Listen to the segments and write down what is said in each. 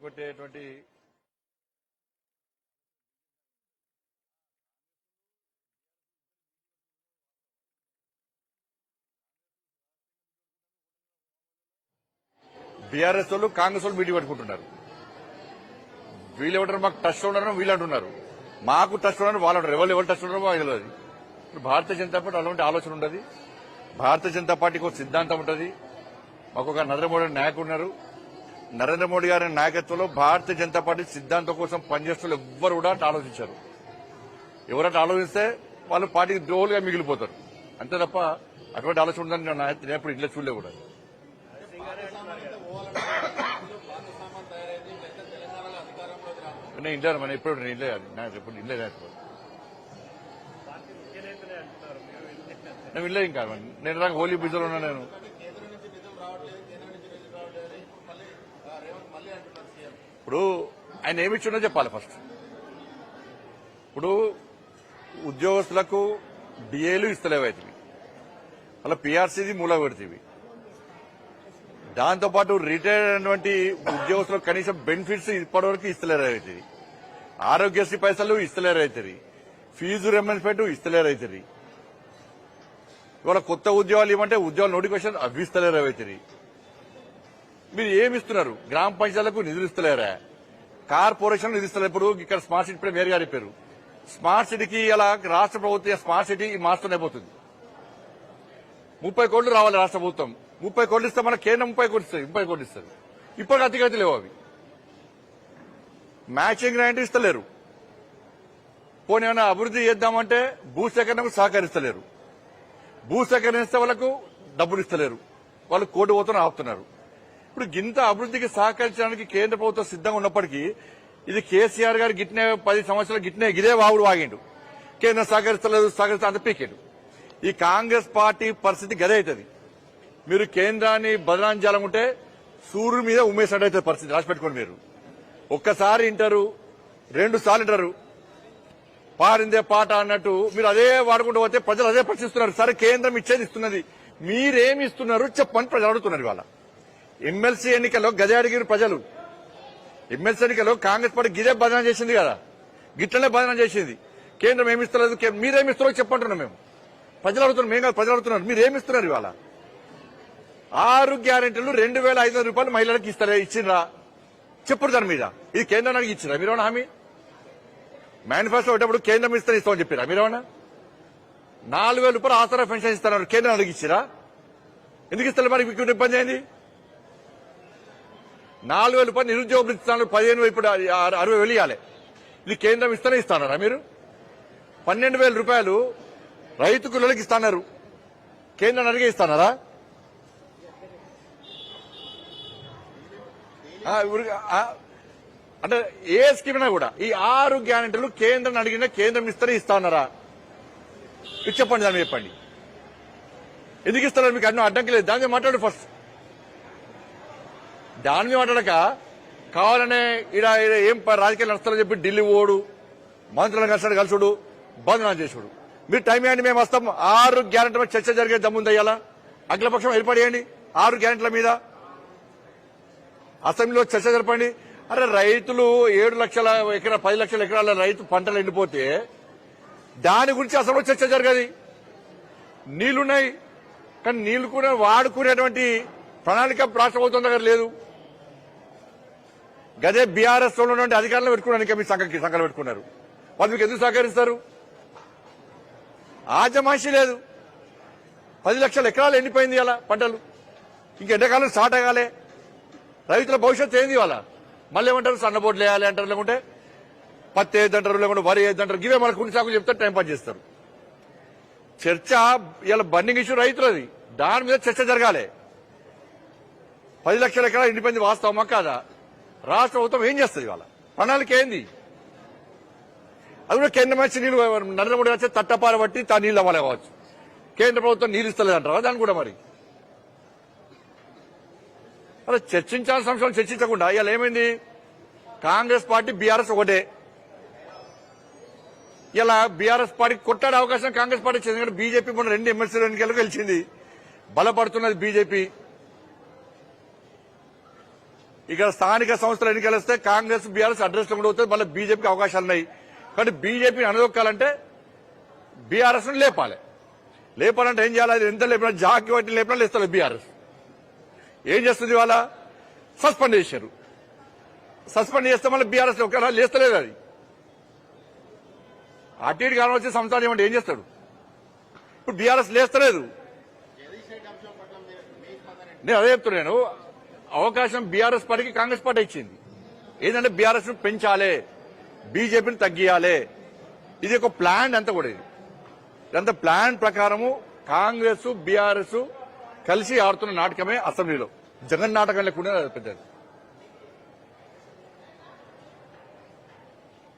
కొట్టేటువంటి BRS వాళ్ళు కాంగ్రెస్ వాళ్ళు meeting పెట్టుకుంటున్నారు. వీళ్ళు ఏమంటారు, మాకు టచ్ ఉండరు, వీళ్ళు అంటున్నారు. మాకు టచ్ ఉండరు, వాళ్ళు అంటారు. ఎవరు టచ్ ఉండరు మాకు తెలియదు. ఇప్పుడు భారతీయ జనతా పార్టీ అలాంటి ఆలోచన ఉండదు. భారతీయ జనతా పార్టీకి ఒక సిద్ధాంతం ఉంటుంది. మాకు ఒక నరేంద్ర మోడీ నాయకుడు ఉన్నారు. నరేంద్ర మోడీ గారి నాయకత్వంలో భారతీయ జనతా పార్టీ సిద్ధాంతం కోసం పనిచేస్తున్న ఎవ్వరు కూడా ఆలోచించారు. ఎవరంటే ఆలోచిస్తే వాళ్ళు పార్టీకి ద్రోహులుగా మిగిలిపోతారు. అంతే తప్ప అటువంటి ఆలోచన ఉందని నేను ఎప్పుడు ఇంట్లో చూడలే కూడా. నేను ఇంట్లో మన ఎప్పుడు ఎప్పుడు ఇంట్లో నేను ఇల్లే ఇంకా నేను రాక హోలీ బిజీలో ఉన్నా. నేను ఇప్పుడు ఆయన ఏమిచ్చిండో చెప్పాలి ఫస్ట్. ఇప్పుడు ఉద్యోగస్తులకు డిఏలు ఇస్తలేవైతే అలా పీఆర్సీది మూల పెడుతుంది. దాంతోపాటు రిటైర్ అయినటువంటి ఉద్యోగస్తులకు కనీసం బెనిఫిట్స్ ఇప్పటివరకు ఇస్తలేరైతుంది. ఆరోగ్యశ్రీ పైసలు ఇస్తలేరైతుంది. Fee reimbursement ఇస్తలేరైతుంది. ఇవాళ కొత్త ఉద్యోగాలు ఇవ్వమంటే ఉద్యోగాలు నోటిఫికేషన్ అవి ఇస్తలేరైతుంది. మీరు ఏమి ఇస్తున్నారు? గ్రామ పంచాయతీలకు నిధులు ఇస్తలేరా? కార్పొరేషన్ నిధులు ఇస్తలేరు. ఇప్పుడు ఇక్కడ స్మార్ట్ సిటీ ఇప్పుడు మేయర్ గారు చెప్పారు. స్మార్ట్ సిటీకి ఇలా రాష్ట్ర ప్రభుత్వం స్మార్ట్ సిటీ మారుస్తూనే పోతుంది. 30 కోట్లు రావాలి రాష్ట్ర ప్రభుత్వం. 30 కోట్లు ఇస్తే మన కేంద్రం 30 కోట్లు ఇస్తుంది. ఇప్పటికి అతిగతి లేవు అవి. మ్యాచింగ్ గ్రాంట్ ఇస్తలేరు. పోనీ ఏమైనా అభివృద్ధి చేద్దామంటే భూసేకరణకు సహకరిస్తలేరు. భూసేకరణ వాళ్ళకు డబ్బులు ఇస్తలేరు. వాళ్ళు కోటి పోతున్న ఆపుతున్నారు. ఇప్పుడు గింత అభివృద్ధికి సహకరించడానికి కేంద్ర ప్రభుత్వం సిద్ధంగా ఉన్నప్పటికీ ఇది కేసీఆర్ గారు గిట్నే 10 సంవత్సరాలు గిట్నే గిదే వాగుడు వాగిండు. కేంద్రం సహకరిస్తా అంత పీకేడు. ఈ కాంగ్రెస్ పార్టీ పరిస్థితి గదే అవుతుంది. మీరు కేంద్రాన్ని బదనాంచాలనుకుంటే సూర్యుడి మీద ఉమ్మేసినట్టు అవుతుంది పరిస్థితి. రాసి పెట్టుకోండి. మీరు ఒక్కసారి వింటారు, 2 సార్లు వింటారు. పారిందే పాట అన్నట్టు మీరు అదే వాడుకుంటూ పోతే ప్రజలు అదే ప్రశ్నిస్తున్నారు. సరే కేంద్రం ఇచ్చేది ఇస్తున్నది, మీరేమి ఇస్తున్నారు చెప్పని ప్రజలు అడుగుతున్నారు. ఇవాళ ఎమ్మెల్సీ ఎన్నికల్లో గదే అడిగిన ప్రజలు. ఎమ్మెల్సీ ఎన్నికల్లో కాంగ్రెస్ పార్టీ గిదే బదనాం చేసింది కదా, గిట్లనే బదనాం చేసింది. కేంద్రం ఏమిస్తలేదు, మీరేమిస్తున్నారో చెప్పంటున్నాం మేము. ప్రజలు అడుగుతున్నాం, మేము కాదు ప్రజలు అడుగుతున్నారు. మీరేమిస్తున్నారు? ఇవాళ 6 గ్యారెంటీలు 2,500 రూపాయలు మహిళలకు ఇచ్చినరా చెప్పుడు. దాని మీద ఇది కేంద్రానికి ఇచ్చిరా మీరేమన్నా హామీ? మేనిఫెస్టో వచ్చేటప్పుడు కేంద్రం ఇస్తామని చెప్పారా మీరేమన్నా? 4,000 రూపాయలు ఆసరా పెన్షన్ ఇస్తున్నారు. కేంద్రం అడిగి ఇచ్చిరా? ఎందుకు ఇస్తారు? మరి మీకు ఇబ్బంది అయింది. 4,000 రూపాయలు నిరుద్యోగులు ఇస్తున్నారు. 15,000 ఇప్పుడు 60,000 ఇవ్వాలి. ఇది కేంద్రం ఇస్తారా మీరు? 12,000 రూపాయలు రైతు కూలీలకు ఇస్తున్నారు. కేంద్రం అడిగే ఇస్తున్నారా? అంటే ఏ స్కీమ్ అయినా కూడా ఈ 6 గ్యారెంటీలు కేంద్రం అడిగినా కేంద్రం ఇస్తారా? ఇది చెప్పండి. దాన్ని చెప్పండి. ఎందుకు ఇస్తారు? మీకు అన్నీ అడ్డంకి లేదు. దాని మీద మాట్లాడు ఫస్ట్. దాని మీద మాట్లాడక కావాలనే ఇలా ఏం రాజకీయాలు నడుస్తారని చెప్పి ఢిల్లీ ఓడు, మంత్రులను కలిసుడు, బంధనం చేసుడు. మీరు టైం ఇవ్వండి, మేము వస్తాం. 6 గ్యారెంటీల మీద చర్చ జరిగే దమ్ముంది. అయ్యాలా అఖిలపక్షం ఏర్పడేయండి. 6 గ్యారెంటీల మీద అసెంబ్లీలో చర్చ జరపండి. అరే రైతులు 7 లక్షల ఎకరా 10 లక్షల ఎకరాల రైతు పంటలు ఎండిపోతే దాని గురించి అసలు చర్చ జరగదు. నీళ్లున్నాయి కానీ నీళ్లు కూడా వాడుకునేటువంటి ప్రణాళిక రాష్ట్ర ప్రభుత్వం దగ్గర లేదు. గదే బీఆర్ఎస్ లో ఉన్నటువంటి అధికారులు పెట్టుకున్నాను. మీ సంఘాలు పెట్టుకున్నారు. వాళ్ళు మీకు ఎందుకు సహకరిస్తారు? ఆజమాయిషీ లేదు. 10 లక్షల ఎకరాలు ఎండిపోయింది అలా పంటలు. ఇంక ఎండాకాలం స్టార్ట్ అవ్వాలి. రైతుల భవిష్యత్తు ఏంది? వాళ్ళ మళ్ళీ ఏమంటారు? సన్నబోట్లు వేయాలి అంటారు, లేకుంటే పత్తి వేద్దంటారు, లేకుంటే వరి వేద్దంటారు. ఇవే మనకు కొన్ని సాకులు చెప్తారు, టైం పాస్ చేస్తారు. చర్చ ఇలా బర్నింగ్ ఇష్యూ రైతులది. దాని మీద చర్చ జరగాలి. 10 లక్షల ఎకరాలు ఎండిపోయింది వాస్తవమా కాదా? రాష్ట్ర ప్రభుత్వం ఏం చేస్తుంది? వాళ్ళ ప్రణాళిక ఏంది? అది కూడా కేంద్రం వచ్చి నీళ్లు నరేంద్ర మోడీ వచ్చి తట్టపార బట్టి తా నీళ్ళు అవ్వాలి కావచ్చు. కేంద్ర ప్రభుత్వం నీళ్ళు ఇస్తలేదంటారా? దాన్ని కూడా మరి అలా చర్చించాల్సిన అంశాలు చర్చించకుండా ఇవాళ ఏమైంది? కాంగ్రెస్ పార్టీ బీఆర్ఎస్ ఒకటే. ఇలా బీఆర్ఎస్ పార్టీ కొట్టాడే అవకాశం కాంగ్రెస్ పార్టీ ఇచ్చింది. ఎందుకంటే బీజేపీ మొన్న 2 ఎమ్మెల్సీ ఎన్నికలకు గెలిచింది. బలపడుతున్నది బీజేపీ. ఇక్కడ స్థానిక సంస్థల ఎన్నికలు వస్తే కాంగ్రెస్ బీఆర్ఎస్ అడ్రస్ కూడా అవుతుంది, మళ్ళీ బీజేపీకి అవకాశాలు ఉన్నాయి. కాబట్టి బీజేపీని అనదొక్కాలంటే బీఆర్ఎస్ ను లేపాలంటే ఏం చేయాలి? ఎంత లేపినా జాకి వాటిని లేపినా లేస్తారు. బీఆర్ఎస్ ఏం చేస్తుంది? ఇవాళ సస్పెండ్ చేశారు. సస్పెండ్ చేస్తే మళ్ళీ బీఆర్ఎస్ లేస్తలేదు. అది అటు ఇటు కాలం వచ్చే సంస్థలు ఏమంటే ఏం చేస్తాడు? ఇప్పుడు బీఆర్ఎస్ లేస్తలేదు. నేను అదే చెప్తున్నాను, అవకాశం బీఆర్ఎస్ పార్టీకి కాంగ్రెస్ పార్టీ ఇచ్చింది. ఏంటంటే బీఆర్ఎస్ ను పెంచాలి, బీజేపీని తగ్గియాలి. ఇది ఒక ప్లాన్ అంతా కూడా. ఇదంతా ప్లాన్ ప్రకారము కాంగ్రెస్ బీఆర్ఎస్ కలిసి ఆడుతున్న నాటకమే అసెంబ్లీలో. జగన్ నాటకం లేకుండా పెద్దది.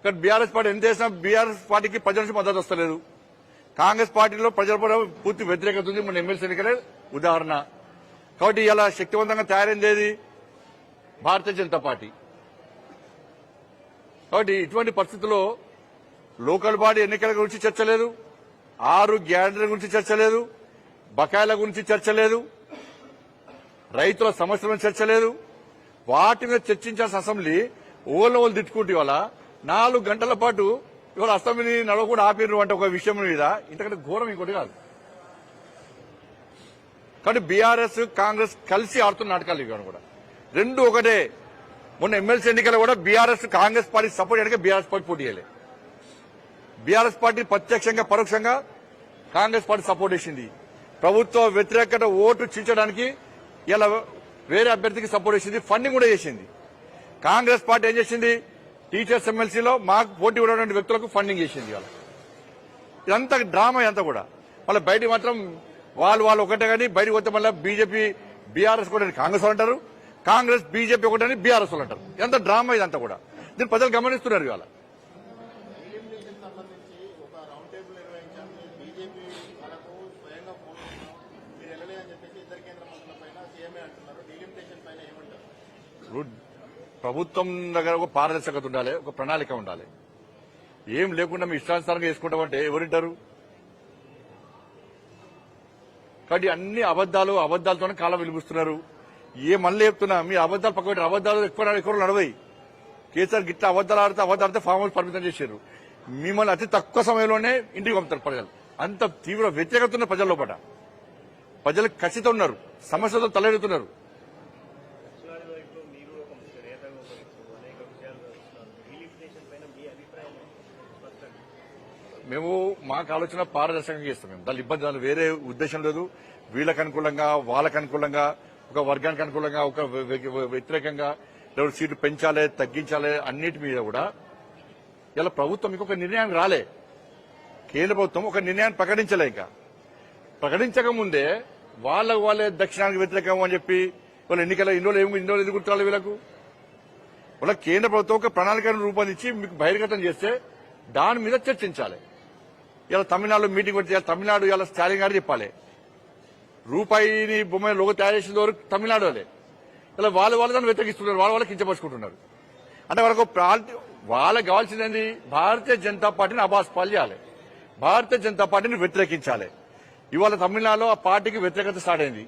కానీ బీఆర్ఎస్ పార్టీ ఎంత చేసినా బీఆర్ఎస్ పార్టీకి ప్రజల నుంచి మద్దతు వస్తలేదు. కాంగ్రెస్ పార్టీలో ప్రజల పట్ల పూర్తి వ్యతిరేకత ఉంది. మన ఎమ్మెల్సీ ఎన్నికలే ఉదాహరణ. కాబట్టి ఇలా శక్తివంతంగా తయారైంది ఏది? భారతీయ జనతా పార్టీ. కాబట్టి ఇటువంటి పరిస్థితుల్లో లోకల్ బాడీ ఎన్నికల గురించి చర్చ లేదు, 6 గ్యారంటీల గురించి చర్చ లేదు, బకాయిల గురించి చర్చ లేదు, రైతుల సమస్యల గురించి చర్చ లేదు. వాటి మీద చర్చించాల్సిన అసెంబ్లీ ఓళ్ళు తిట్టుకుంటే ఇవాళ 4 గంటల పాటు ఇవాళ అసెంబ్లీని నడవకుండా ఆపిర్రు అంటే ఒక విషయం మీద ఇంతకంటే ఘోరం ఇంకోటి కాదు. కానీ బీఆర్ఎస్ కాంగ్రెస్ కలిసి ఆడుతున్న నాటకాలు ఇవి కూడా రెండు ఒకటే. మొన్న ఎమ్మెల్సీ ఎన్నికలు కూడా బీఆర్ఎస్ కాంగ్రెస్ పార్టీ సపోర్ట్ చేయడానికి బీఆర్ఎస్ పార్టీ పోటీ చేయలేదు. బీఆర్ఎస్ పార్టీ ప్రత్యక్షంగా పరోక్షంగా కాంగ్రెస్ పార్టీ సపోర్ట్ చేసింది. ప్రభుత్వ వ్యతిరేకత ఓటు చించడానికి ఇలా వేరే అభ్యర్థికి సపోర్ట్ చేసింది, ఫండింగ్ కూడా చేసింది. కాంగ్రెస్ పార్టీ ఏం చేసింది? టీచర్స్ ఎమ్మెల్సీలో మాకు పోటీ ఉన్నటువంటి వ్యక్తులకు ఫండింగ్ చేసింది. ఇవాళ ఇదంతా డ్రామా అంతా కూడా. మళ్ళీ బయట మాత్రం వాళ్ళు ఒకటే, కానీ బయటకు పోతే మళ్ళీ బీజేపీ బీఆర్ఎస్ కూడా కాంగ్రెస్ వాళ్ళు అంటారు, కాంగ్రెస్ బీజేపీ ఒకటని బీఆర్ఎస్ వాళ్ళు అంటారు. ఎంత డ్రామా ఇదంతా కూడా. దీన్ని ప్రజలు గమనిస్తున్నారు. ఇవాళ ప్రభుత్వం దగ్గర ఒక పారదర్శకత ఉండాలి, ఒక ప్రణాళిక ఉండాలి. ఏం లేకుండా మీ ఇష్టానుసారంగా చేసుకుంటామంటే ఎవరింటారు? కాబట్టి అన్ని అబద్దాలతోనే కాలం వెలిపిస్తున్నారు. ఏ మళ్ళీ చెప్తున్నా, మీ అబద్దాలు పక్క పెట్టి అబద్దాలు ఎక్కువ నడవయి. కేసీఆర్ గిట్లా అబద్దాలు ఫామ్ హౌస్ పరిమితం చేశారు. మిమ్మల్ని అతి తక్కువ సమయంలోనే ఇంటికి పంపుతారు ప్రజలు. అంత తీవ్ర వ్యతిరేకత ఉన్న ప్రజల లోపల. ప్రజలు కసితో ఉన్నారు, సమస్యలతో తలెడుతున్నారు. మేము మాకు ఆలోచన పారదర్శకంగా చేస్తాం. మేము దాని ఇబ్బంది వేరే ఉద్దేశం లేదు. వీళ్ళకి అనుకూలంగా వాళ్ళకి అనుకూలంగా, ఒక వర్గానికి అనుకూలంగా, ఒక వ్యతిరేకంగా సీట్లు పెంచాలి తగ్గించాలి అన్నిటి మీద కూడా ఇలా ప్రభుత్వం మీకు ఒక నిర్ణయానికి రాలే. కేంద్ర ప్రభుత్వం ఒక నిర్ణయాన్ని ప్రకటించలే. ఇంకా ప్రకటించక ముందే వాళ్ళే దక్షిణానికి వ్యతిరేకం అని చెప్పి వాళ్ళ ఎన్నికల ఇన్నో ఎందుకు గుర్తురాలి వీళ్ళకు? వాళ్ళ కేంద్ర ప్రభుత్వం ఒక ప్రణాళికను రూపొందించి మీకు బహిర్గతం చేస్తే దాని మీద చర్చించాలి. ఇలా తమిళనాడులో మీటింగ్ పెడితే తమిళనాడు ఇలా స్టాలిన్ గారు చెప్పాలి. రూపాయిని బొమ్మ లోగో తయారు చేసిన వరకు తమిళనాడు వాళ్ళే. ఇలా వాళ్ళు దాన్ని వ్యతిరేకిస్తున్నారు, వాళ్ళ కించపరుచుకుంటున్నారు. అంటే వాళ్ళకి కావాల్సింది భారతీయ జనతా పార్టీని అబాస్పాలు చేయాలి, భారతీయ జనతా పార్టీని వ్యతిరేకించాలి. ఇవాళ తమిళనాడులో ఆ పార్టీకి వ్యతిరేకత స్టార్ట్ అయింది,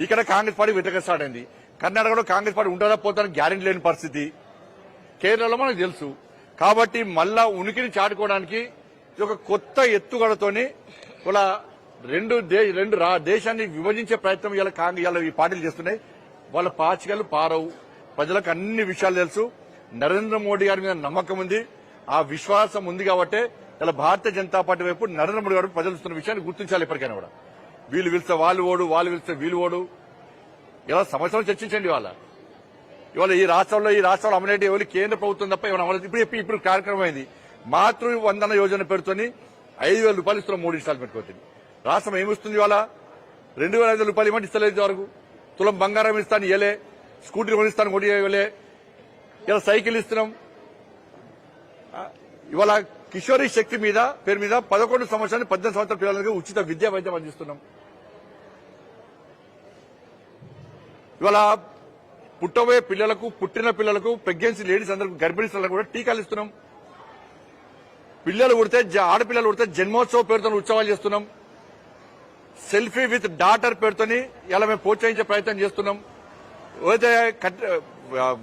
ఇక్కడ కాంగ్రెస్ పార్టీ వ్యతిరేకత స్టార్ట్ అయింది. కర్ణాటకలో కాంగ్రెస్ పార్టీ ఉంటుందా పోతానికి గ్యారెంటీ లేని పరిస్థితి. కేరళలో మనకు తెలుసు. కాబట్టి మళ్ళా ఉనికిని చాటుకోవడానికి ఒక కొత్త ఎత్తుగడతోని ఇలా రెండు దేశాన్ని విభజించే ప్రయత్నం ఇలా ఈ పార్టీలు చేస్తున్నాయి. వాళ్ళ పాచికలు పారవు. ప్రజలకు అన్ని విషయాలు తెలుసు. నరేంద్ర మోడీ గారి మీద నమ్మకం ఉంది, ఆ విశ్వాసం ఉంది. కాబట్టి ఇలా భారతీయ జనతా పార్టీ వైపు నరేంద్ర మోడీ గారు ప్రజలు ఇస్తున్న విషయాన్ని గుర్తించాలి. ఎప్పటికైనా కూడా వీళ్ళు పిలిస్తే వాళ్ళు ఓడు, వాళ్ళు పిలిస్తే వీళ్ళు ఓడు. ఇలా సమస్యలు చర్చించండి. ఇవాళ ఈ రాష్ట్రంలో అమలేటి ఎవరు కేంద్ర ప్రభుత్వం తప్ప ఏమైనా అమలు. ఇప్పుడు కార్యక్రమం అయింది. మాతృవందన యోజన పేరుతోని 5,000 రూపాయలు ఇస్తున్నాం 3 ఇన్స్టాల్మెంట్ పెడుతుంది. రాష్ట్రం ఏమిస్తుంది? ఇవాళ 2,500 రూపాయలు ఇవ్వండి, ఇస్తలేదు వరకు. తులం బంగారం ఇస్తాను ఇవ్వలే, స్కూటీ కొనిస్తాను కొడి ఇవ్వలే. ఇలా సైకిల్ ఇస్తున్నాం. ఇవాళ కిషోరీ శక్తి పేరు మీద 11 సంవత్సరాలు 18 సంవత్సరాల పిల్లలకి ఉచిత విద్యా వైద్యం అందిస్తున్నాం. ఇవాళ పుట్టబోయే పిల్లలకు, పుట్టిన పిల్లలకు, ప్రెగ్నెన్సీ లేడీస్ అందరికీ, గర్భిణీలకు కూడా టీకాలు ఇస్తున్నాం. ఆడపిల్లలు పుడితే జన్మోత్సవ పేరుతో ఉత్సవాలు చేస్తున్నాం. సెల్ఫీ విత్ డాటర్ పేరుతోని ఇలా మేము ప్రోత్సహించే ప్రయత్నం చేస్తున్నాం.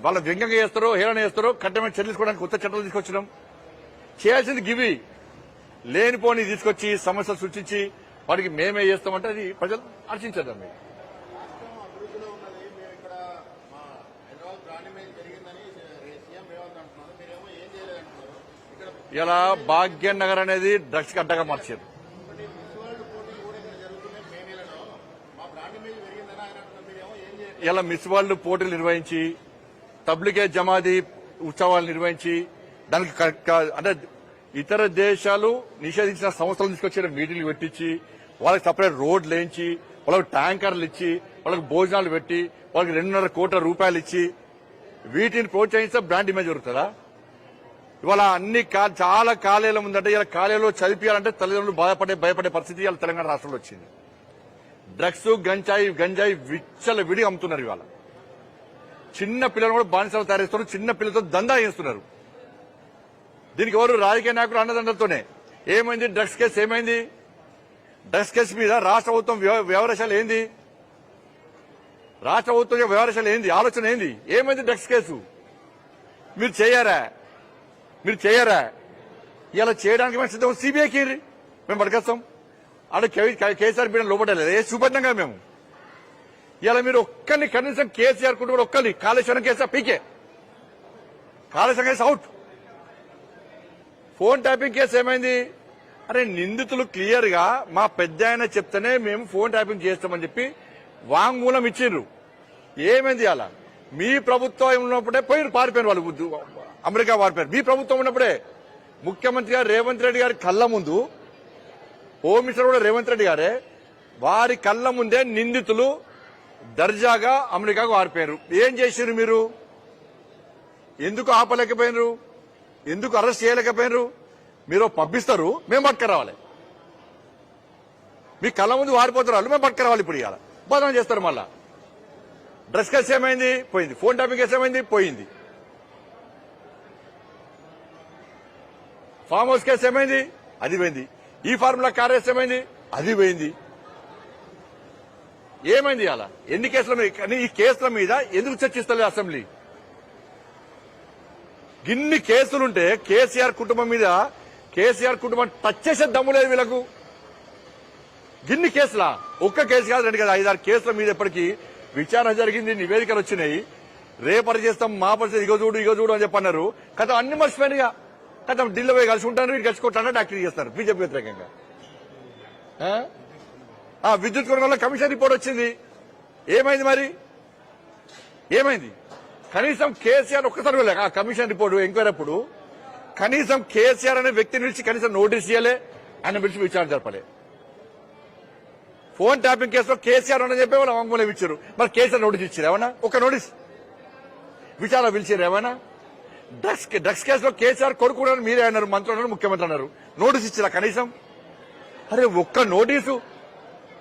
వాళ్ళ వ్యంగ్యంగా చేస్తారో హేళన చేస్తారో కఠినమైన చర్యలు తీసుకోవడానికి కొత్త చట్టాలు తీసుకొచ్చినాం. చేయాల్సింది గివి లేనిపోని తీసుకొచ్చి సమస్యలు సృష్టించి వాడికి మేమే చేస్తామంటే అది ప్రజలు హర్షించదు. మీరు ఇలా భాగ్యనగర్ అనేది డ్రగ్స్ కి అడ్డగా మార్చారు. ఇలా మిస్ వరల్డ్ పోటీలు నిర్వహించి తబ్లిగే జమాది ఉత్సవాలు నిర్వహించి దానికి అంటే ఇతర దేశాలు నిషేధించిన సంస్థలు తీసుకొచ్చిన మీటింగ్లు పెట్టించి వాళ్ళకి సపరేట్ రోడ్లు వేయించి వాళ్ళకి ట్యాంకర్లు ఇచ్చి వాళ్ళకి భోజనాలు పెట్టి వాళ్ళకి 2.5 కోట్ల రూపాయలు ఇచ్చి వీటిని ప్రోత్సహిస్తే బ్రాండ్ ఇమేజ్ దొరుకుతుందా? ఇవాళ అన్ని చాలా కాలేజీల ఉందంటే ఇలా కాలేజీలో చదివించాలంటే తల్లిదండ్రులు భయపడే పరిస్థితి ఇవాళ తెలంగాణ రాష్ట్రంలో వచ్చింది. డ్రగ్స్ గంజాయి విచ్చల విడి అమ్ముతున్నారు. ఇవాళ చిన్న పిల్లలు కూడా బానిసలు తయారు చేస్తున్నారు. చిన్న పిల్లలతో దందా చేస్తున్నారు. దీనికి ఎవరు రాజకీయ నాయకులు అన్నదండలతోనే. ఏమైంది డ్రగ్స్ కేసు? ఏమైంది డ్రగ్స్ కేసు మీద రాష్ట్ర ప్రభుత్వం వ్యవహారాలు ఏంది? రాష్ట్ర ప్రభుత్వం వ్యవహారాలు ఏంది? ఆలోచన ఏంది? ఏమైంది డ్రగ్స్ కేసు? మీరు చేయరా? ఇలా చేయడానికి మేము సిద్ధం. సిబిఐకి మేము పట్టుకొస్తాం. అక్కడ కేసీఆర్ బిడ్డ లోపడలేదు. ఏ చూపెట్టినాగా మేము. ఇలా మీరు ఒక్కరిని కనీసం కేసీఆర్ కూడా ఒక్కరిని కాళేశ్వరం కేసీఆర్ పీకే Kaleshwaram case out. Phone tapping case ఏమైంది? అరే నిందితులు క్లియర్ గా మా పెద్ద ఆయన చెప్తేనే మేము ఫోన్ ట్యాపింగ్ చేస్తామని చెప్పి వాంగ్మూలం ఇచ్చిండ్రు. ఏమైంది? అలా మీ ప్రభుత్వం ఉన్నప్పుడే పారిపోయారు వాళ్ళు, అమెరికా పారిపోయారు. మీ ప్రభుత్వం ఉన్నప్పుడే ముఖ్యమంత్రి గారు రేవంత్ రెడ్డి గారి కళ్ళ ముందు, హోమ్ మినిస్టర్ కూడా రేవంత్ రెడ్డి గారే, వారి కళ్ళ ముందే నిందితులు దర్జాగా అమెరికాకు పారిపోయారు. ఏం చేశారు మీరు? ఎందుకు ఆపలేకపోయినారు? ఎందుకు అరెస్ట్ చేయలేకపోయినారు? మీరు పంపిస్తారు, మేము పట్టుకురావాలి. మీ కళ్ళ ముందు వారిపోతారు వాళ్ళు, మేము పట్టుకురావాలి. ఇప్పుడు ఇవాళ బదనం చేస్తారు. మళ్ళా డ్రగ్స్ కేసు ఏమైంది? పోయింది. ఫోన్ ట్యాపింగ్ కేసు ఏమైంది? పోయింది. ఫామ్ హౌస్ కేసు ఏమైంది? అది పోయింది. ఈ ఫార్ములా కార్ కేసు ఏమైంది? అది పోయింది. ఏమైంది? అలా ఎన్ని కేసుల మీద? కానీ ఈ కేసుల మీద ఎందుకు చర్చిస్తలేదు అసెంబ్లీ? గిన్ని కేసులుంటే కేసీఆర్ కుటుంబం మీద, కేసీఆర్ కుటుంబం టచ్ చేసే దమ్ము లేదు వీళ్ళకు. గిన్ని కేసులా? ఒక్క కేసు కాదు, 2 కాదు, 5-6 కేసుల మీద ఇప్పటికీ విచారణ జరిగింది. నివేదికలు వచ్చినాయి. రేపటి చేస్తాం, మా పరిస్థితి ఇగో చూడు అని చెప్పన్నారు. కథ అన్ని మర్చిపోయినాయిగా. కథ ఢిల్లీ పోయి కలిసి ఉంటారు, వీళ్ళు కలిసికొట్టారంటే యాక్టింగ్ చేస్తారు బీజేపీ వ్యతిరేకంగా. విద్యుత్ కొనుగోలు కమిషన్ రిపోర్ట్ వచ్చింది. ఏమైంది మరి? ఏమైంది? కనీసం కేసీఆర్ ఒక్కసారి వెళ్ళాక ఆ కమిషన్ రిపోర్టు ఎంక్వైరీ అప్పుడు కనీసం కేసీఆర్ అనే వ్యక్తిని పిలిచి కనీసం నోటీస్ ఇయ్యలే, ఆయన పిలిచి విచారణ జరపలే. ఫోన్ ట్యాపింగ్ కేసులో కేసీఆర్ అని చెప్పి వాళ్ళు వాంగ్మూలం ఇచ్చారు. మరి కేసీఆర్ నోటీస్ ఇచ్చారు ఏమన్నా? ఒక నోటీస్ విచారణ పిలిచారు ఏమన్నా? డ్రగ్స్ కేసులో కేసీఆర్ కొడుకు మీరే అన్నారు, మంత్రులు అన్నారు, ముఖ్యమంత్రి అన్నారు. నోటీస్ ఇచ్చారా కనీసం? అరే ఒక్క నోటీసు,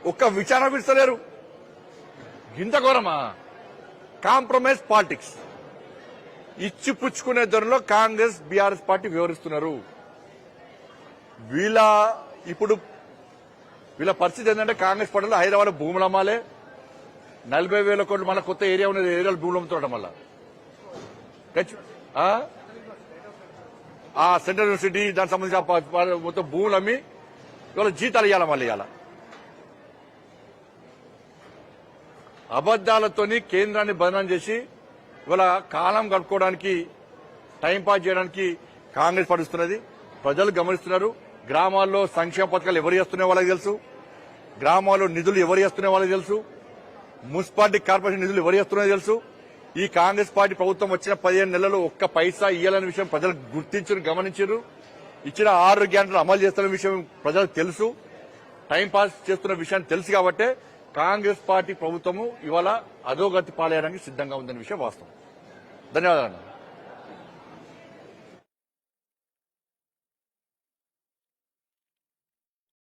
ఒక్క విచారణ పిలుస్తలేరు. ఇంత ఘోరమా? Compromise politics. ఇచ్చి పుచ్చుకునే ధరలో కాంగ్రెస్ బీఆర్ఎస్ పార్టీ వ్యవహరిస్తున్నారు. ఇప్పుడు వీళ్ళ పరిస్థితి ఏంటంటే కాంగ్రెస్ పార్టీలో హైదరాబాద్ భూములు అమ్మాలే, 40,000 కోట్లు మళ్ళీ కొత్త ఏరియా ఉన్నది, ఏరియాలో భూములు అమ్ముతుండటం వల్ల సెంట్రల్ యూనివర్సిటీ దానికి సంబంధించిన మొత్తం భూములు అమ్మి ఇవాళ జీతాలు ఇవ్వాలి. మళ్ళీ ఇవాళ అబద్దాలతోని కేంద్రాన్ని బదనాం చేసి ఇవాళ కాలం గడుపుకోవడానికి, టైంపాస్ చేయడానికి కాంగ్రెస్ పడుస్తున్నది. ప్రజలు గమనిస్తున్నారు. గ్రామాల్లో సంక్షేమ పథకాలు ఎవరు చేస్తున్న వాళ్ళకి తెలుసు. గ్రామాల్లో నిధులు ఎవరు చేస్తున్న వాళ్ళకి తెలుసు. మున్సిపాలిటీ కార్పొరేషన్ నిధులు ఎవరు చేస్తున్నాయో తెలుసు. ఈ కాంగ్రెస్ పార్టీ ప్రభుత్వం వచ్చిన 15 నెలలు ఒక్క పైసా ఇయ్యాలనే విషయం ప్రజలు గుర్తించారు, గమనించారు. ఇచ్చిన 6 గ్యారెంటీలు అమలు చేస్తున్న విషయం ప్రజలకు తెలుసు. టైంపాస్ చేస్తున్న విషయాన్ని తెలుసు కాబట్టే కాంగ్రెస్ పార్టీ ప్రభుత్వము ఇవాళ అధోగతి పాలేయడానికి సిద్ధంగా ఉందనే విషయం వాస్తవం. ధన్యవాదాలు.